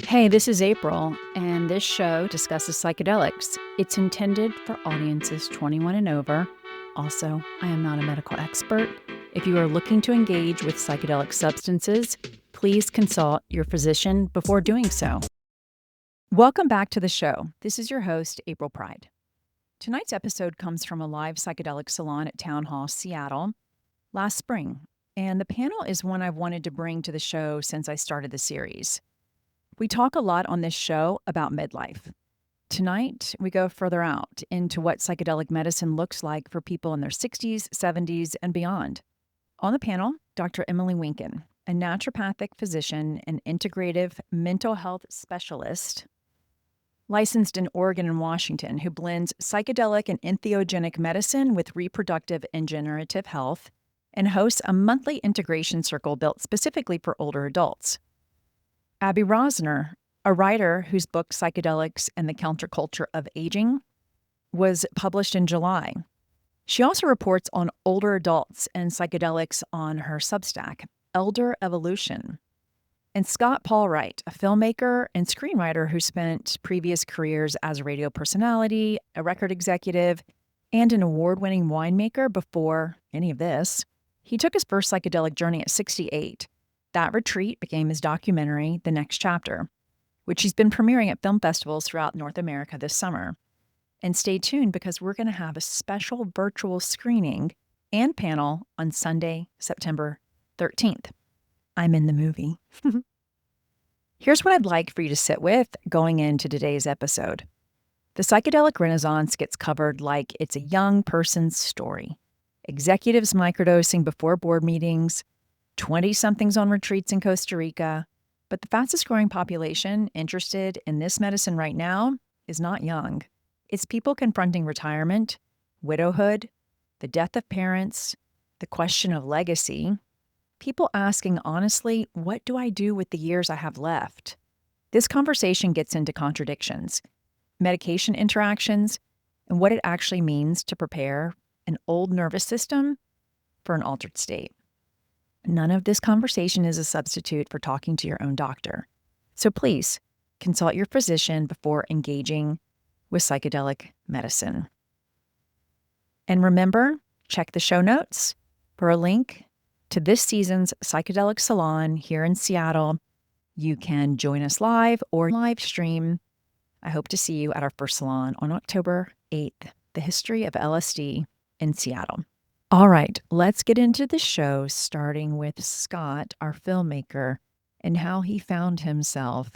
Hey, this is April, and this show discusses psychedelics. It's intended for audiences 21 and over. Also, I am not a medical expert. If you are looking to engage with psychedelic substances, please consult your physician before doing so. Welcome back to the show. This is your host, April Pride. Tonight's episode comes from a live psychedelic salon at Town Hall, Seattle, last spring, and the panel is one I've wanted to bring to the show since I started the series. We talk a lot on this show about midlife. Tonight, we go further out into what psychedelic medicine looks like for people in their 60s, 70s, and beyond. On the panel, Dr. Emily Winkin, a naturopathic physician and integrative mental health specialist, licensed in Oregon and Washington, who blends psychedelic and entheogenic medicine with reproductive and generative health, and hosts a monthly integration circle built specifically for older adults. Abby Rosner, a writer whose book Psychedelics and the Counterculture of Aging was published in July. She also reports on older adults and psychedelics on her Substack, Elder Evolution. And Scott Paul Wright, a filmmaker and screenwriter who spent previous careers as a radio personality, a record executive, and an award-winning winemaker before any of this. He took his first psychedelic journey at 68. That retreat became his documentary, The Next Chapter, which he's been premiering at film festivals throughout North America this summer. And stay tuned because we're going to have a special virtual screening and panel on Sunday, September 13th. I'm in the movie. Here's what I'd like for you to sit with going into today's episode. The psychedelic renaissance gets covered like it's a young person's story. Executives microdosing before board meetings, 20-somethings on retreats in Costa Rica, but the fastest growing population interested in this medicine right now is not young. It's people confronting retirement, widowhood, the death of parents, the question of legacy, people asking honestly, what do I do with the years I have left? This conversation gets into contradictions, medication interactions, and what it actually means to prepare an old nervous system for an altered state. None of this conversation is a substitute for talking to your own doctor. So please consult your physician before engaging with psychedelic medicine. And remember, check the show notes for a link to this season's Psychedelic Salon here in Seattle. You can join us live or live stream. I hope to see you at our first salon on October 8th, The History of LSD in Seattle. All right, let's get into the show, starting with Scott, our filmmaker, and how he found himself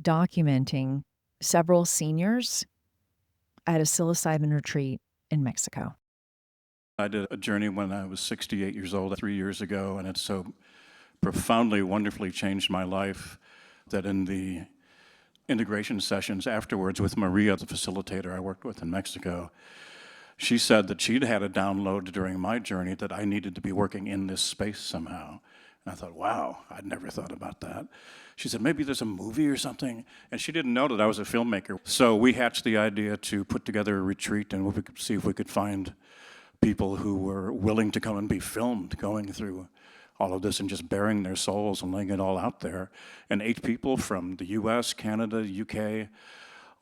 documenting several seniors at a psilocybin retreat in Mexico. I did a journey when I was 68 years old 3 years ago, and it so profoundly, wonderfully changed my life that in the integration sessions afterwards with Maria, the facilitator I worked with in Mexico, she said that she'd had a download during my journey that I needed to be working in this space somehow. And I thought, wow, I'd never thought about that. She said, maybe there's a movie or something. And she didn't know that I was a filmmaker. So we hatched the idea to put together a retreat and we could see if we could find people who were willing to come and be filmed going through all of this and just bearing their souls and laying it all out there. And 8 people from the US, Canada, UK,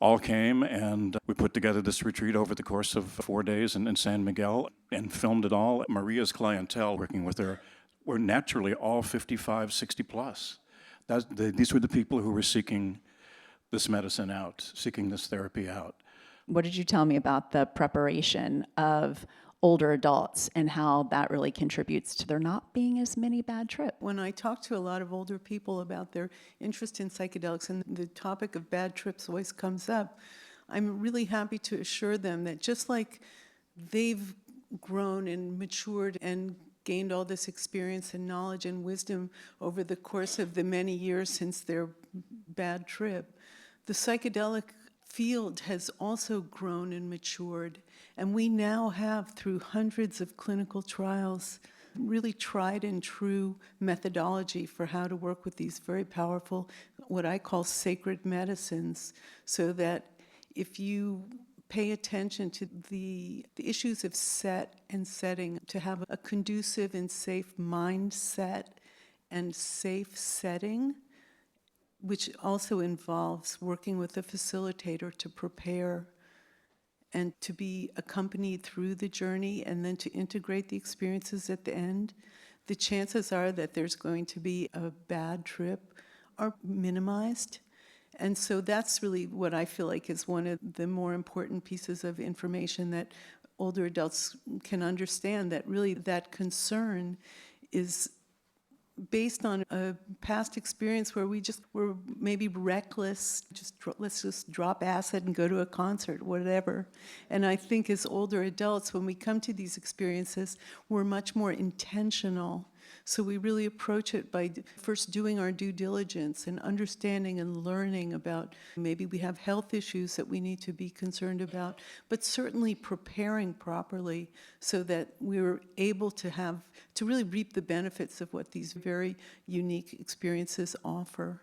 all came, and we put together this retreat over the course of 4 days in San Miguel and filmed it all. Maria's clientele working with her were naturally all 55, 60 plus. These were the people who were seeking this medicine out, seeking this therapy out. What did you tell me about the preparation of older adults and how that really contributes to there not being as many bad trips? When I talk to a lot of older people about their interest in psychedelics and the topic of bad trips always comes up, I'm really happy to assure them that just like they've grown and matured and gained all this experience and knowledge and wisdom over the course of the many years since their bad trip, the psychedelic field has also grown and matured, and we now have, through hundreds of clinical trials, really tried and true methodology for how to work with these very powerful, what I call sacred medicines, so that if you pay attention to the issues of set and setting, to have a conducive and safe mindset and safe setting, which also involves working with a facilitator to prepare and to be accompanied through the journey and then to integrate the experiences at the end, the chances are that there's going to be a bad trip are minimized. And so that's really what I feel like is one of the more important pieces of information that older adults can understand, that really that concern is based on a past experience where we just were maybe reckless, let's just drop acid and go to a concert, whatever. And I think as older adults, when we come to these experiences, we're much more intentional. So we really approach it by first doing our due diligence and understanding and learning about maybe we have health issues that we need to be concerned about, but certainly preparing properly so that we're able to really reap the benefits of what these very unique experiences offer.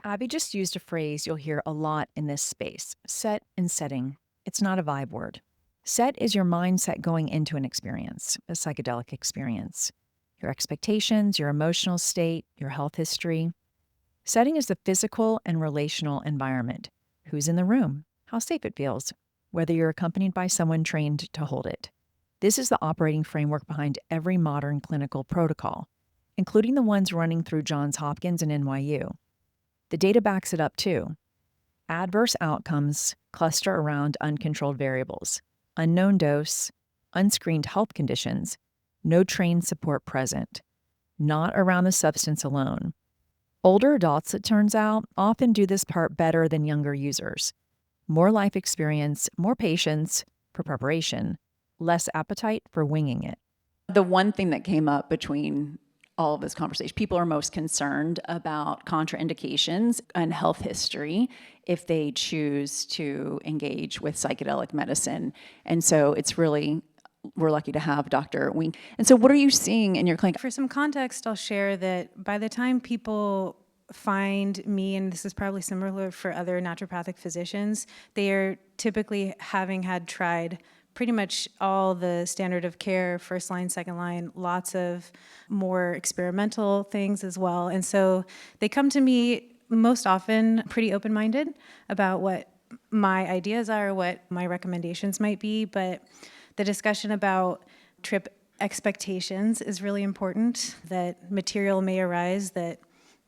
Abby just used a phrase you'll hear a lot in this space: set and setting. It's not a vibe word. Set is your mindset going into an experience, a psychedelic experience. Your expectations, your emotional state, your health history. Setting is the physical and relational environment. Who's in the room? How safe it feels, whether you're accompanied by someone trained to hold it. This is the operating framework behind every modern clinical protocol, including the ones running through Johns Hopkins and NYU. The data backs it up too. Adverse outcomes cluster around uncontrolled variables: unknown dose, unscreened health conditions, no trained support present, not around the substance alone. Older adults, it turns out, often do this part better than younger users. More life experience, more patience for preparation, less appetite for winging it. The one thing that came up between all of this conversation, people are most concerned about contraindications and health history if they choose to engage with psychedelic medicine. And so it's really, we're lucky to have Dr. Wink. And so what are you seeing in your clinic? For some context, I'll share that by the time people find me, and this is probably similar for other naturopathic physicians, they are typically having had tried pretty much all the standard of care, first line, second line, lots of more experimental things as well. And so they come to me most often pretty open-minded about what my ideas are, what my recommendations might be, but the discussion about trip expectations is really important, that material may arise that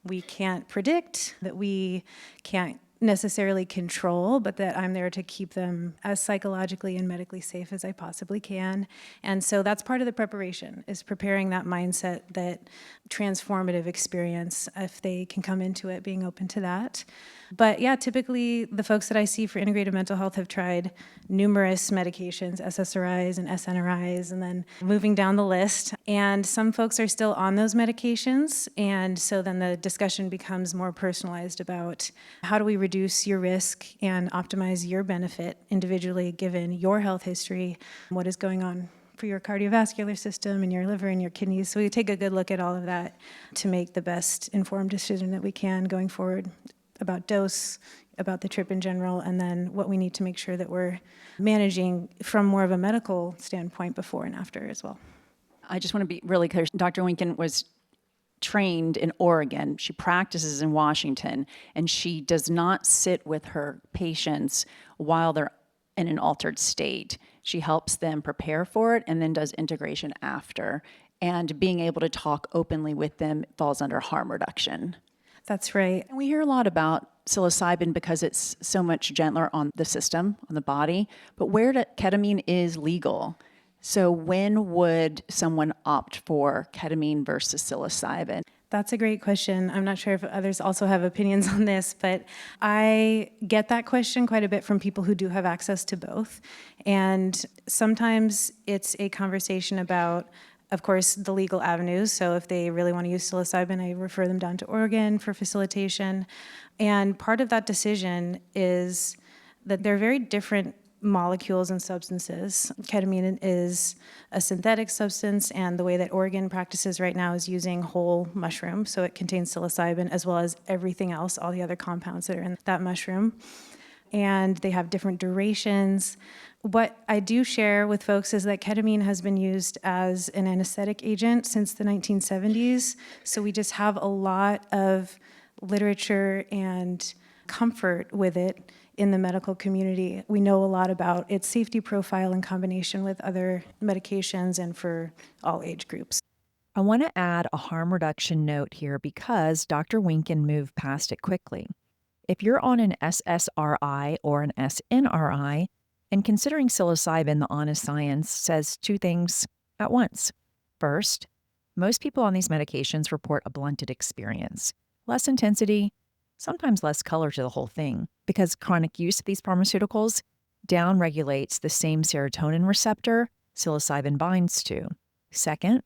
we can't predict, that we can't necessarily control, but that I'm there to keep them as psychologically and medically safe as I possibly can. And so that's part of the preparation, is preparing that mindset, that transformative experience, if they can come into it, being open to that. But yeah, typically the folks that I see for integrative mental health have tried numerous medications, SSRIs and SNRIs, and then moving down the list. And some folks are still on those medications. And so then the discussion becomes more personalized about how do we reduce your risk and optimize your benefit individually given your health history, what is going on for your cardiovascular system and your liver and your kidneys. So we take a good look at all of that to make the best informed decision that we can going forward about dose, about the trip in general, and then what we need to make sure that we're managing from more of a medical standpoint before and after as well. I just want to be really clear. Dr. Winkin was trained in Oregon. She practices in Washington, and she does not sit with her patients while they're in an altered state. She helps them prepare for it and then does integration after. And being able to talk openly with them falls under harm reduction. That's right. And we hear a lot about psilocybin because it's so much gentler on the system, on the body, but where ketamine is legal. So when would someone opt for ketamine versus psilocybin? That's a great question. I'm not sure if others also have opinions on this, but I get that question quite a bit from people who do have access to both. And sometimes it's a conversation about, of course, the legal avenues. So if they really want to use psilocybin, I refer them down to Oregon for facilitation. And part of that decision is that they're very different molecules and substances. Ketamine is a synthetic substance, and the way that Oregon practices right now is using whole mushroom. So it contains psilocybin as well as everything else, all the other compounds that are in that mushroom. And they have different durations. What I do share with folks is that ketamine has been used as an anesthetic agent since the 1970s. So we just have a lot of literature and comfort with it in the medical community. We know a lot about its safety profile in combination with other medications and for all age groups. I want to add a harm reduction note here because Dr. Winkin moved past it quickly. If you're on an SSRI or an SNRI, and considering psilocybin, the honest science says two things at once. First, most people on these medications report a blunted experience, less intensity, sometimes less color to the whole thing, because chronic use of these pharmaceuticals downregulates the same serotonin receptor psilocybin binds to. Second,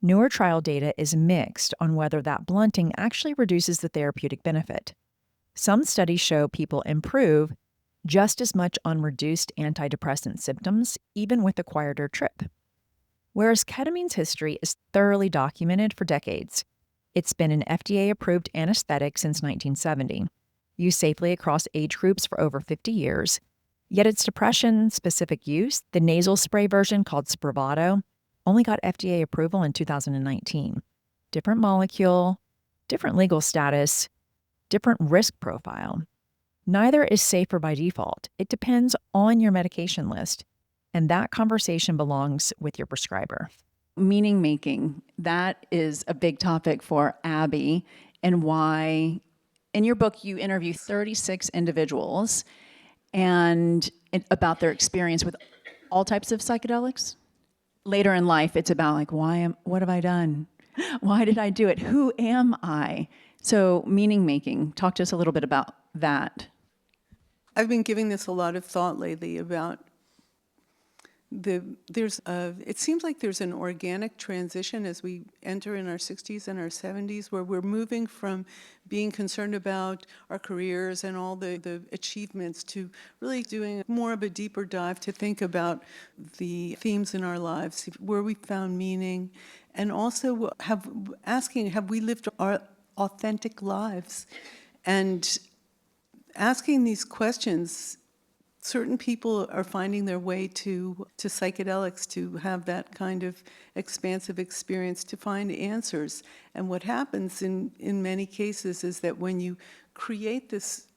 newer trial data is mixed on whether that blunting actually reduces the therapeutic benefit. Some studies show people improve just as much on reduced antidepressant symptoms, even with a quieter trip. Whereas ketamine's history is thoroughly documented for decades. It's been an FDA-approved anesthetic since 1970, used safely across age groups for over 50 years, yet its depression-specific use, the nasal spray version called Spravato, only got FDA approval in 2019. Different molecule, different legal status, different risk profile. Neither is safer by default. It depends on your medication list, and that conversation belongs with your prescriber. Meaning making, that is a big topic for Abby, and why in your book you interview 36 individuals and about their experience with all types of psychedelics. Later in life, it's about like, what have I done? Why did I do it? Who am I? So meaning making, talk to us a little bit about that. I've been giving this a lot of thought lately about it seems like there's an organic transition as we enter in our 60s and our 70s, where we're moving from being concerned about our careers and all the achievements to really doing more of a deeper dive to think about the themes in our lives, where we found meaning, and also have we lived our authentic lives? And asking these questions, certain people are finding their way to psychedelics to have that kind of expansive experience, to find answers. And what happens in many cases is that when you create this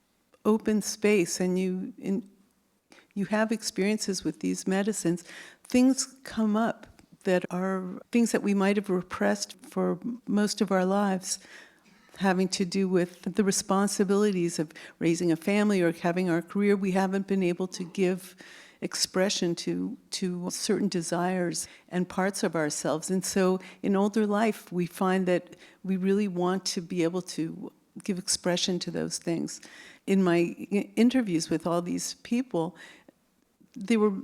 open space and you have experiences with these medicines, things come up that are things that we might have repressed for most of our lives, having to do with the responsibilities of raising a family or having our career. We haven't been able to give expression to certain desires and parts of ourselves. And so in older life, we find that we really want to be able to give expression to those things. In my interviews with all these people, there were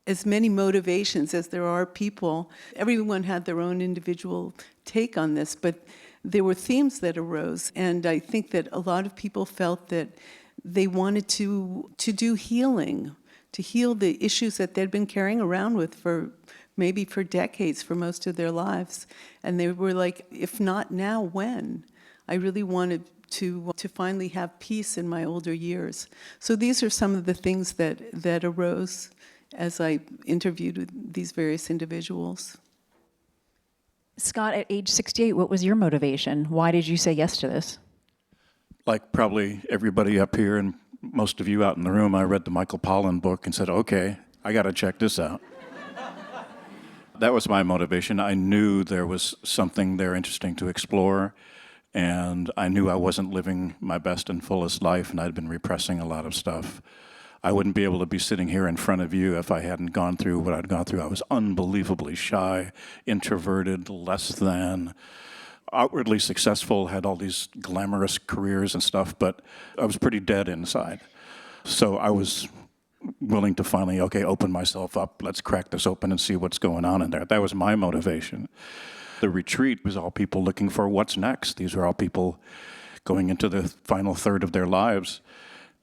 as many motivations as there are people. Everyone had their own individual take on this, but there were themes that arose, and I think that a lot of people felt that they wanted to do healing, to heal the issues that they'd been carrying around with for decades, for most of their lives. And they were like, if not now, when? I really wanted to finally have peace in my older years. So these are some of the things that arose as I interviewed with these various individuals. Scott, at age 68, what was your motivation? Why did you say yes to this? Like probably everybody up here and most of you out in the room, I read the Michael Pollan book and said, okay, I got to check this out. That was my motivation. I knew there was something there interesting to explore, and I knew I wasn't living my best and fullest life, and I'd been repressing a lot of stuff. I wouldn't be able to be sitting here in front of you if I hadn't gone through what I'd gone through. I was unbelievably shy, introverted, less than, outwardly successful, had all these glamorous careers and stuff, but I was pretty dead inside. So I was willing to finally, okay, open myself up. Let's crack this open and see what's going on in there. That was my motivation. The retreat was all people looking for what's next. These were all people going into the final third of their lives.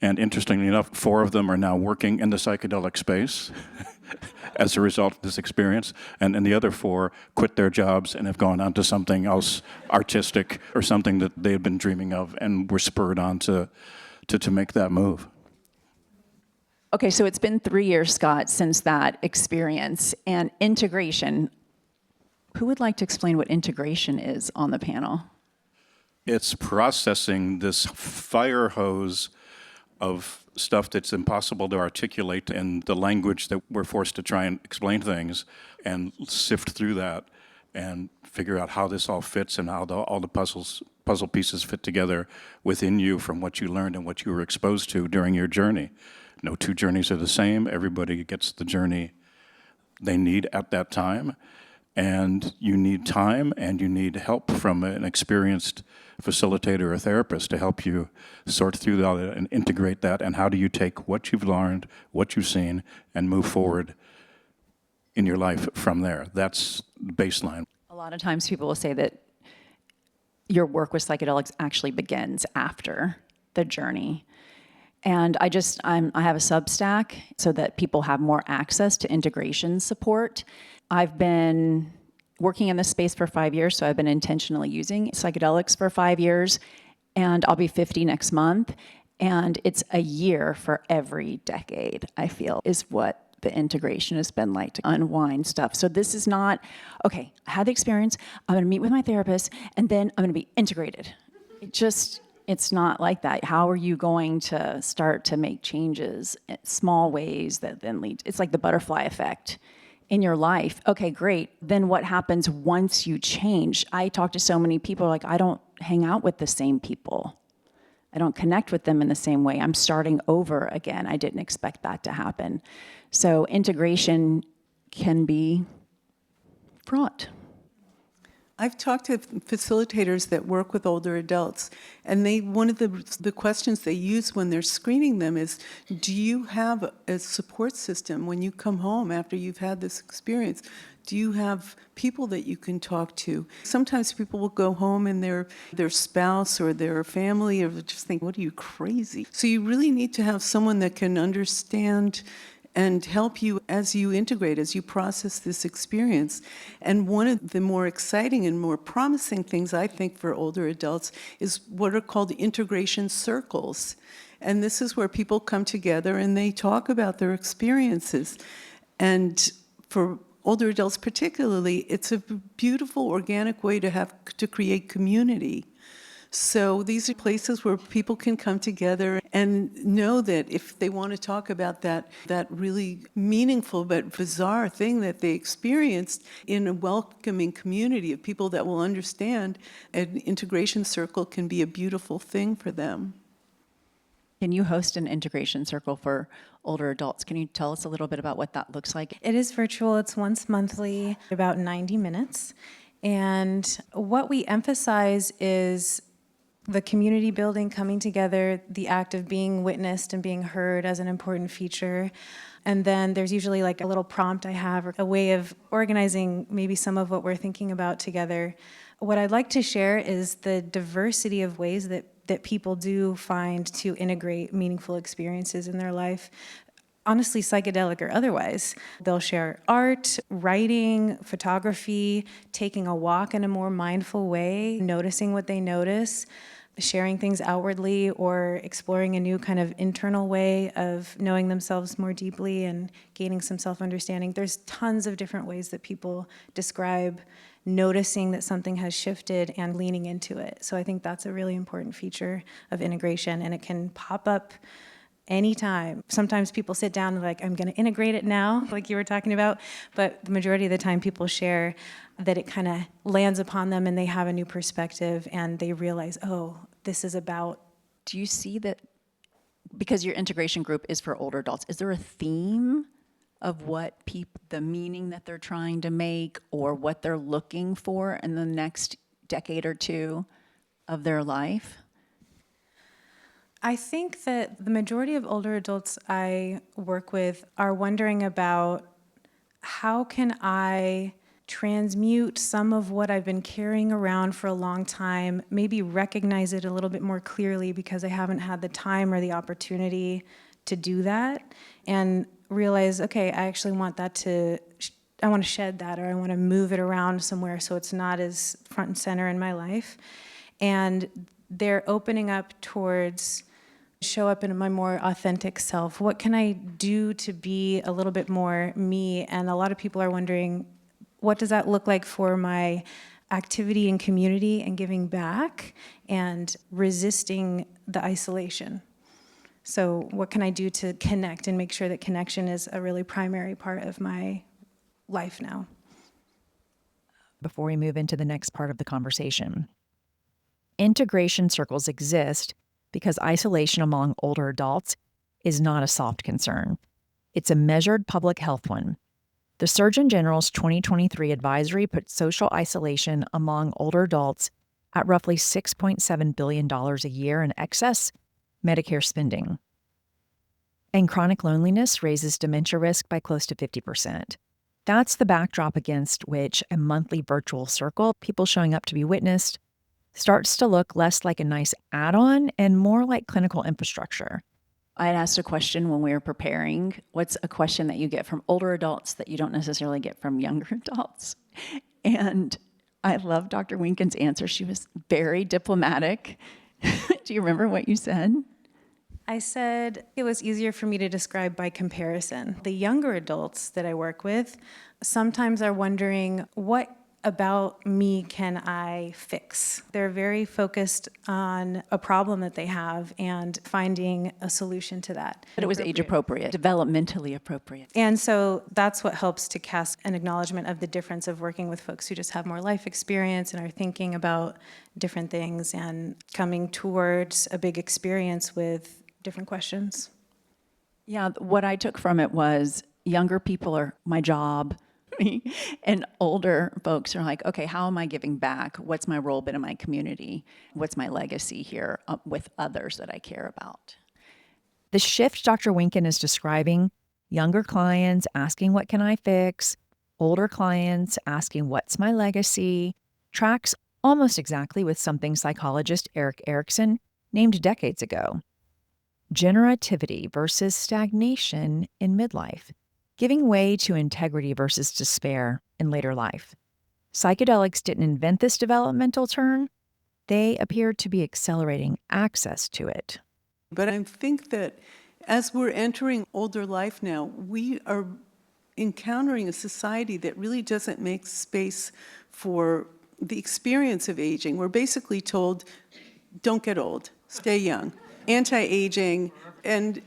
And interestingly enough, 4 of them are now working in the psychedelic space as a result of this experience. And the other 4 quit their jobs and have gone on to something else artistic or something that they had been dreaming of and were spurred on to make that move. Okay, so it's been 3 years, Scott, since that experience. And integration, who would like to explain what integration is on the panel? It's processing this fire hose of stuff that's impossible to articulate in the language that we're forced to try and explain things, and sift through that and figure out how this all fits and how all the puzzle pieces fit together within you from what you learned and what you were exposed to during your journey. No two journeys are the same. Everybody gets the journey they need at that time. And you need time and you need help from an experienced facilitator or therapist to help you sort through that and integrate that. And how do you take what you've learned, what you've seen, and move forward in your life from there? That's the baseline. A lot of times people will say that your work with psychedelics actually begins after the journey. And I have a Substack so that people have more access to integration support. I've been working in this space for 5 years, so I've been intentionally using psychedelics for 5 years, and I'll be 50 next month. And it's a year for every decade, I feel, is what the integration has been like to unwind stuff. So this is not, okay, I had the experience, I'm gonna meet with my therapist, and then I'm gonna be integrated. It's not like that. How are you going to start to make changes in small ways that then lead? It's like the butterfly effect in your life. Okay, great. Then what happens once you change? I talk to so many people, like, I don't hang out with the same people. I don't connect with them in the same way. I'm starting over again. I didn't expect that to happen. So integration can be fraught. I've talked to facilitators that work with older adults, and one of the questions they use when they're screening them is, do you have a support system when you come home after you've had this experience? Do you have people that you can talk to? Sometimes people will go home and their spouse or their family or just think, what are you, crazy? So you really need to have someone that can understand and help you as you integrate, as you process this experience. And one of the more exciting and more promising things, I think, for older adults is what are called integration circles. And this is where people come together and they talk about their experiences. And for older adults particularly, it's a beautiful, organic way to create community. So these are places where people can come together and know that if they want to talk about that really meaningful but bizarre thing that they experienced in a welcoming community of people that will understand, an integration circle can be a beautiful thing for them. Can you host an integration circle for older adults? Can you tell us a little bit about what that looks like? It is virtual. It's once monthly, about 90 minutes. And what we emphasize is the community building, coming together, the act of being witnessed and being heard as an important feature. And then there's usually like a little prompt I have, or a way of organizing maybe some of what we're thinking about together. What I'd like to share is the diversity of ways that people do find to integrate meaningful experiences in their life. Honestly, psychedelic or otherwise. They'll share art, writing, photography, taking a walk in a more mindful way, noticing what they notice, sharing things outwardly, or exploring a new kind of internal way of knowing themselves more deeply and gaining some self-understanding. There's tons of different ways that people describe noticing that something has shifted and leaning into it. So I think that's a really important feature of integration, and it can pop up anytime. Sometimes people sit down and like, I'm going to integrate it now, like you were talking about, but the majority of the time people share that it kind of lands upon them and they have a new perspective and they realize, oh, this is about. Do you see that, because your integration group is for older adults, is there a theme of what the meaning that they're trying to make or what they're looking for in the next decade or two of their life? I think that the majority of older adults I work with are wondering about how can I transmute some of what I've been carrying around for a long time, maybe recognize it a little bit more clearly because I haven't had the time or the opportunity to do that, and realize, okay, I actually want that I want to shed that, or I want to move it around somewhere so it's not as front and center in my life. And they're opening up towards show up in my more authentic self. What can I do to be a little bit more me? And a lot of people are wondering, what does that look like for my activity and community and giving back and resisting the isolation. So what can I do to connect and make sure that connection is a really primary part of my life now? Before we move into the next part of the conversation, integration circles exist because isolation among older adults is not a soft concern. It's a measured public health one. The Surgeon General's 2023 advisory put social isolation among older adults at roughly $6.7 billion a year in excess Medicare spending. And chronic loneliness raises dementia risk by close to 50%. That's the backdrop against which a monthly virtual circle, people showing up to be witnessed, starts to look less like a nice add-on and more like clinical infrastructure. I had asked a question when we were preparing. What's a question that you get from older adults that you don't necessarily get from younger adults? And I love Dr. Winkin's answer. She was very diplomatic. Do you remember what you said? I said it was easier for me to describe by comparison. The younger adults that I work with sometimes are wondering, what about me can I fix? They're very focused on a problem that they have and finding a solution to that. But it was age appropriate, developmentally appropriate. And so that's what helps to cast an acknowledgement of the difference of working with folks who just have more life experience and are thinking about different things and coming towards a big experience with different questions. Yeah, what I took from it was younger people are my job, and older folks are like, okay, how am I giving back? What's my role been in my community? What's my legacy here with others that I care about? The shift Dr. Winkin is describing, younger clients asking, what can I fix? Older clients asking, what's my legacy? Tracks almost exactly with something psychologist Erik Erikson named decades ago. Generativity versus stagnation in midlife. Giving way to integrity versus despair in later life. Psychedelics didn't invent this developmental turn. They appear to be accelerating access to it. But I think that as we're entering older life now, we are encountering a society that really doesn't make space for the experience of aging. We're basically told, don't get old, stay young, anti-aging, and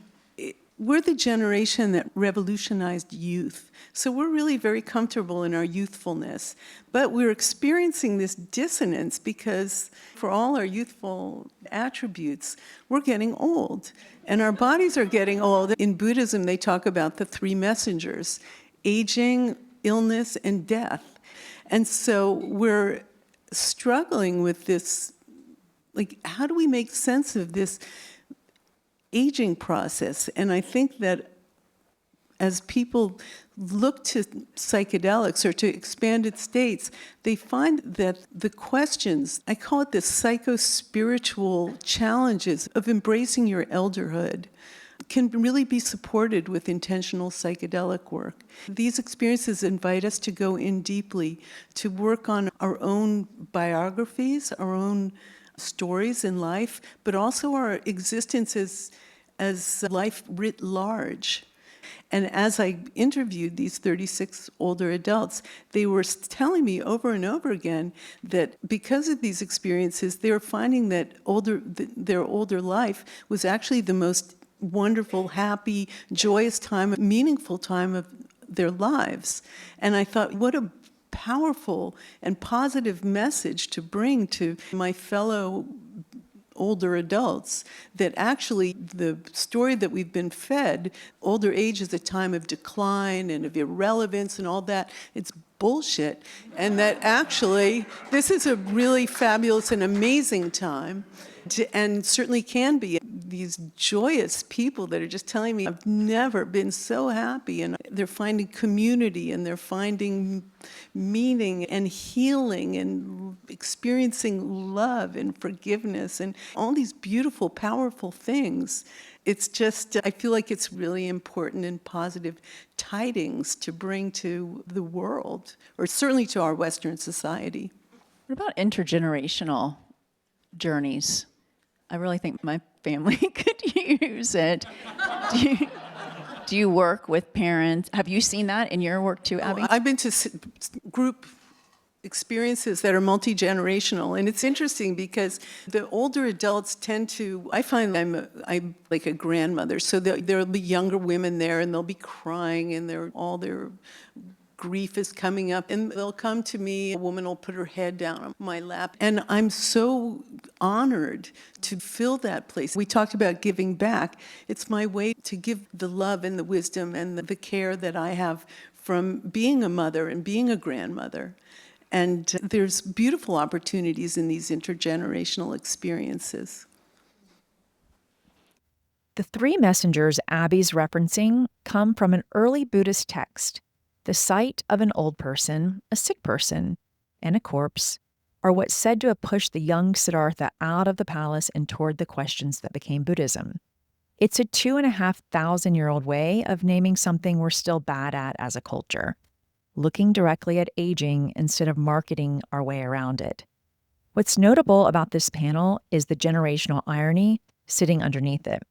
we're the generation that revolutionized youth. So we're really very comfortable in our youthfulness. But we're experiencing this dissonance because for all our youthful attributes, we're getting old. And our bodies are getting old. In Buddhism, they talk about the three messengers: aging, illness, and death. And so we're struggling with this, like, how do we make sense of this aging process? And I think that as people look to psychedelics or to expanded states, they find that the questions, I call it the psycho-spiritual challenges of embracing your elderhood, can really be supported with intentional psychedelic work. These experiences invite us to go in deeply, to work on our own biographies, our own stories in life, but also our existence as life writ large. And as I interviewed these 36 older adults, they were telling me over and over again that because of these experiences, they were finding that their older life was actually the most wonderful, happy, joyous time, meaningful time of their lives. And I thought, what a powerful and positive message to bring to my fellow older adults, that actually the story that we've been fed, older age is a time of decline and of irrelevance and all that, it's bullshit. And that actually this is a really fabulous and amazing time, and certainly can be. These joyous people that are just telling me, I've never been so happy, and they're finding community and they're finding meaning and healing and experiencing love and forgiveness and all these beautiful, powerful things. It's just, I feel like it's really important and positive tidings to bring to the world, or certainly to our Western society. What about intergenerational journeys? I really think my family could use it. Do you work with parents? Have you seen that in your work too, Abby? I've been to group experiences that are multi-generational. And it's interesting because the older adults tend to, I find I'm like a grandmother, so there'll be younger women there and they'll be crying and all their grief is coming up, and they'll come to me. A woman will put her head down on my lap, and I'm so honored to fill that place. We talked about giving back. It's my way to give the love and the wisdom and the care that I have from being a mother and being a grandmother. And there's beautiful opportunities in these intergenerational experiences. The three messengers Abby's referencing come from an early Buddhist text. The sight of an old person, a sick person, and a corpse are what's said to have pushed the young Siddhartha out of the palace and toward the questions that became Buddhism. It's a 2,500-year-old way of naming something we're still bad at as a culture, looking directly at aging instead of marketing our way around it. What's notable about this panel is the generational irony sitting underneath it.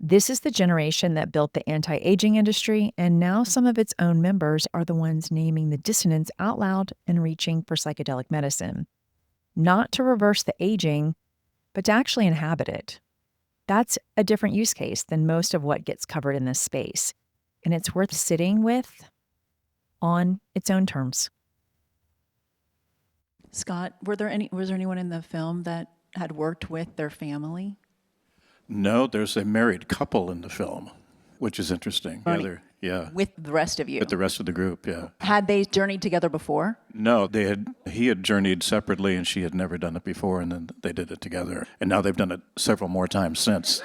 This is the generation that built the anti-aging industry, and now some of its own members are the ones naming the dissonance out loud and reaching for psychedelic medicine. Not to reverse the aging, but to actually inhabit it. That's a different use case than most of what gets covered in this space, and it's worth sitting with on its own terms. Scott, was there anyone in the film that had worked with their family? No, there's a married couple in the film, which is interesting. Yeah, With the rest of you? with the rest of the group, yeah. Had they journeyed together before? No, he had journeyed separately and she had never done it before, and then they did it together. And now they've done it several more times since.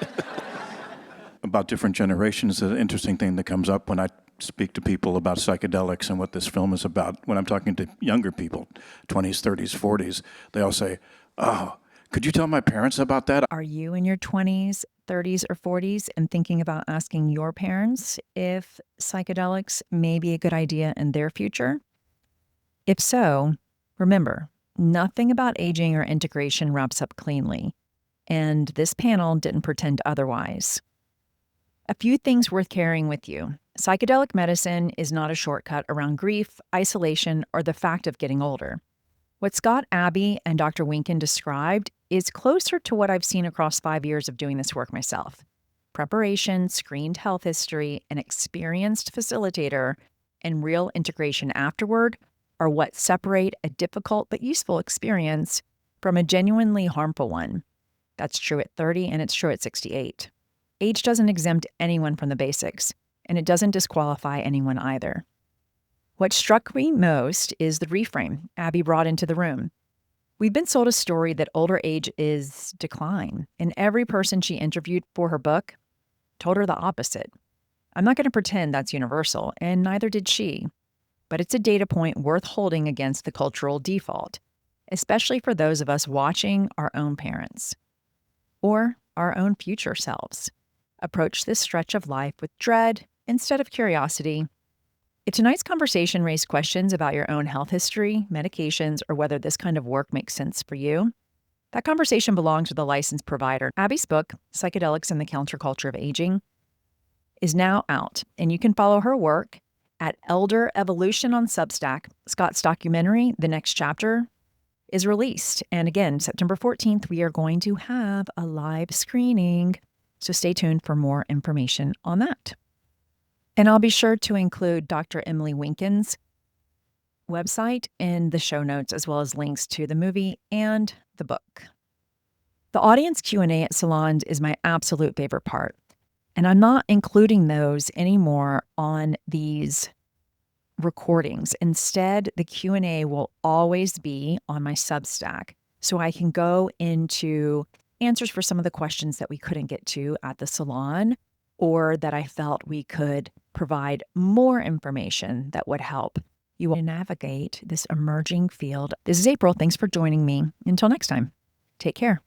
About different generations, the interesting thing that comes up when I speak to people about psychedelics and what this film is about, when I'm talking to younger people, 20s, 30s, 40s, they all say, "Oh, could you tell my parents about that?" Are you in your 20s, 30s, or 40s and thinking about asking your parents if psychedelics may be a good idea in their future? If so, remember, nothing about aging or integration wraps up cleanly, and this panel didn't pretend otherwise. A few things worth carrying with you. Psychedelic medicine is not a shortcut around grief, isolation, or the fact of getting older. What Scott, Abby, and Dr. Winkin described is closer to what I've seen across 5 years of doing this work myself. Preparation, screened health history, an experienced facilitator, and real integration afterward are what separate a difficult but useful experience from a genuinely harmful one. That's true at 30 and it's true at 68. Age doesn't exempt anyone from the basics, and it doesn't disqualify anyone either. What struck me most is the reframe Abby brought into the room. We've been sold a story that older age is decline, and every person she interviewed for her book told her the opposite. I'm not going to pretend that's universal, and neither did she, but it's a data point worth holding against the cultural default, especially for those of us watching our own parents or our own future selves approach this stretch of life with dread instead of curiosity. If tonight's conversation raised questions about your own health history, medications, or whether this kind of work makes sense for you, that conversation belongs with a licensed provider. Abby's book, Psychedelics and the Counterculture of Aging, is now out, and you can follow her work at Elder Evolution on Substack. Scott's documentary, The Next Chapter, is released. And again, September 14th, we are going to have a live screening. So stay tuned for more information on that. And I'll be sure to include Dr. Emily Winkin's website in the show notes, as well as links to the movie and the book. The audience Q&A at Salon is my absolute favorite part. And I'm not including those anymore on these recordings. Instead, the Q&A will always be on my Substack, so I can go into answers for some of the questions that we couldn't get to at the Salon, or that I felt we could provide more information that would help you navigate this emerging field. This is April. Thanks for joining me. Until next time, take care.